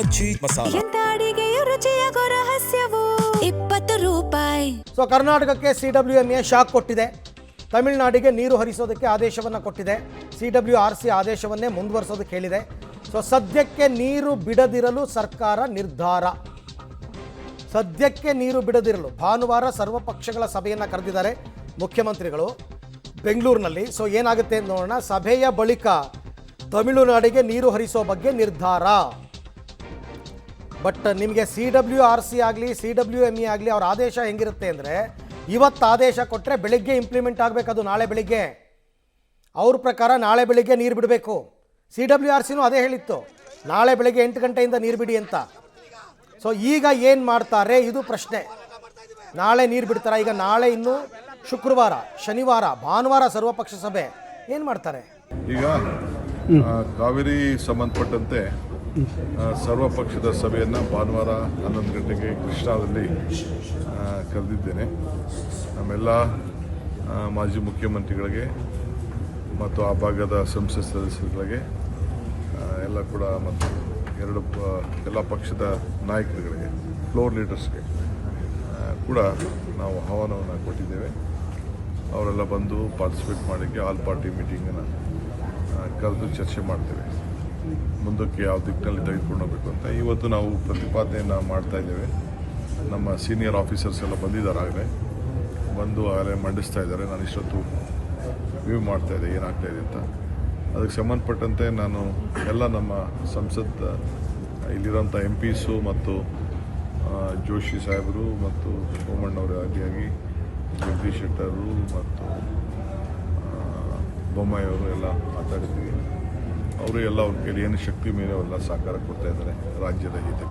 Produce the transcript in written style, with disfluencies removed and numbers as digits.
ಅಜ್ಜಿ ಮಸಾಲ. ಎಂತ ಅಡಿಗೆಯ ರುಚಿಯಾಗೋ ರಹಸ್ಯವು 20 ರೂಪಾಯಿ. ಸೊ ಕರ್ನಾಟಕಕ್ಕೆ CWMA ಶಾಕ್ ಕೊಟ್ಟಿದೆ. ತಮಿಳುನಾಡಿಗೆ ನೀರು ಹರಿಸೋದಕ್ಕೆ ಆದೇಶವನ್ನು ಕೊಟ್ಟಿದೆ. CWRC ಆದೇಶವನ್ನೇ ಮುಂದುವರಿಸೋದಕ್ಕೆ ಹೇಳಿದೆ. ಸೊ ಸದ್ಯಕ್ಕೆ ನೀರು ಬಿಡದಿರಲು ಸರ್ಕಾರ ನಿರ್ಧಾರ. ಸದ್ಯಕ್ಕೆ ನೀರು ಬಿಡದಿರಲು ಭಾನುವಾರ ಸರ್ವಪಕ್ಷಗಳ ಸಭೆಯನ್ನು ಕರೆದಿದ್ದಾರೆ ಮುಖ್ಯಮಂತ್ರಿಗಳು ಬೆಂಗಳೂರಿನಲ್ಲಿ. ಸೊ ಏನಾಗುತ್ತೆ ಅಂತ ನೋಡೋಣ. ಸಭೆಯ ಬಳಿಕ ತಮಿಳುನಾಡಿಗೆ ನೀರು ಹರಿಸೋ ಬಗ್ಗೆ ನಿರ್ಧಾರ. ಬಟ್ ನಿಮಗೆ CWRC ಆಗಲಿ CWMA ಆಗಲಿ ಅವ್ರ ಆದೇಶ ಹೆಂಗಿರುತ್ತೆ ಅಂದರೆ, ಇವತ್ತು ಆದೇಶ ಕೊಟ್ಟರೆ ಬೆಳಿಗ್ಗೆ ಇಂಪ್ಲಿಮೆಂಟ್ ಆಗಬೇಕು. ಅದು ನಾಳೆ ಬೆಳಿಗ್ಗೆ ಅವ್ರ ಪ್ರಕಾರ ನಾಳೆ ಬೆಳಿಗ್ಗೆ ನೀರು ಬಿಡಬೇಕು. CWRCನೂ ಅದೇ ಹೇಳಿತ್ತು, ನಾಳೆ ಬೆಳಿಗ್ಗೆ 8 ಗಂಟೆಯಿಂದ ನೀರು ಬಿಡಿ ಅಂತ. ಸೊ ಈಗ ಏನು ಮಾಡ್ತಾರೆ ಇದು ಪ್ರಶ್ನೆ. ನಾಳೆ ನೀರು ಬಿಡ್ತಾರೆ. ಈಗ ನಾಳೆ ಇನ್ನು ಶುಕ್ರವಾರ, ಶನಿವಾರ, ಭಾನುವಾರ ಸರ್ವಪಕ್ಷ ಸಭೆ. ಏನು ಮಾಡ್ತಾರೆ? ಈಗ ಕಾವೇರಿ ಸಂಬಂಧಪಟ್ಟಂತೆ ಸರ್ವಪಕ್ಷದ ಸಭೆಯನ್ನು ಭಾನುವಾರ 11 ಗಂಟೆಗೆ ಕೃಷ್ಣಾದಲ್ಲಿ ಕರೆದಿದ್ದೇನೆ. ನಮ್ಮೆಲ್ಲ ಮಾಜಿ ಮುಖ್ಯಮಂತ್ರಿಗಳಿಗೆ ಮತ್ತು ಆ ಭಾಗದ ಸಂಸತ್ ಸದಸ್ಯರುಗಳಿಗೆ ಎಲ್ಲ ಕೂಡ ಮತ್ತು ಎಲ್ಲ ಪಕ್ಷದ ನಾಯಕರುಗಳಿಗೆ, ಫ್ಲೋರ್ ಲೀಡರ್ಸ್ಗೆ ಕೂಡ ನಾವು ಆಹ್ವಾನವನ್ನು ಕೊಟ್ಟಿದ್ದೇವೆ. ಅವರೆಲ್ಲ ಬಂದು ಪಾರ್ಟಿಸಿಪೇಟ್ ಮಾಡೋಕ್ಕೆ ಆಲ್ ಪಾರ್ಟಿ ಮೀಟಿಂಗನ್ನು ಕರೆದು ಚರ್ಚೆ ಮಾಡ್ತೇವೆ. ಮುಂದಕ್ಕೆ ಯಾವ ದಿಕ್ಕಿನಲ್ಲಿ ತೆಗೆದುಕೊಂಡು ಹೋಗಬೇಕು ಅಂತ ಇವತ್ತು ನಾವು ಪ್ರತಿಪಾದನೆಯನ್ನು ಮಾಡ್ತಾಯಿದ್ದೇವೆ. ನಮ್ಮ ಸೀನಿಯರ್ ಆಫೀಸರ್ಸ್ ಎಲ್ಲ ಬಂದಿದ್ದಾರೆ, ಆಗಲೇ ಮಂಡಿಸ್ತಾ ಇದ್ದಾರೆ. ನಾನು ಇಷ್ಟೊತ್ತು ವ್ಯೂ ಮಾಡ್ತಾಯಿದ್ದೆ ಏನಾಗ್ತಾಯಿದೆ ಅಂತ. ಅದಕ್ಕೆ ಸಂಬಂಧಪಟ್ಟಂತೆ ನಾನು ಎಲ್ಲ ನಮ್ಮ ಸಂಸತ್ ಇಲ್ಲಿರೋಂಥ MPs ಮತ್ತು ಜೋಶಿ ಸಾಹೇಬರು ಮತ್ತು ಸೋಮಣ್ಣವರು ಆದಿಯಾಗಿ ಜಗದೀಶ್ ಶೆಟ್ಟರು ಮತ್ತು ಬೊಮ್ಮಾಯಿಯವರು ಎಲ್ಲ ಮಾತಾಡಿದ್ದೀವಿ. ಅವರು ಎಲ್ಲ ಅವ್ರ ಕೈಲಿ ಏನು ಶಕ್ತಿ ಮೇಲೆ ಅವೆಲ್ಲ ಸಹಕಾರ ಕೊಡ್ತಾ ಇದ್ದಾರೆ ರಾಜ್ಯದ ಹಿತ.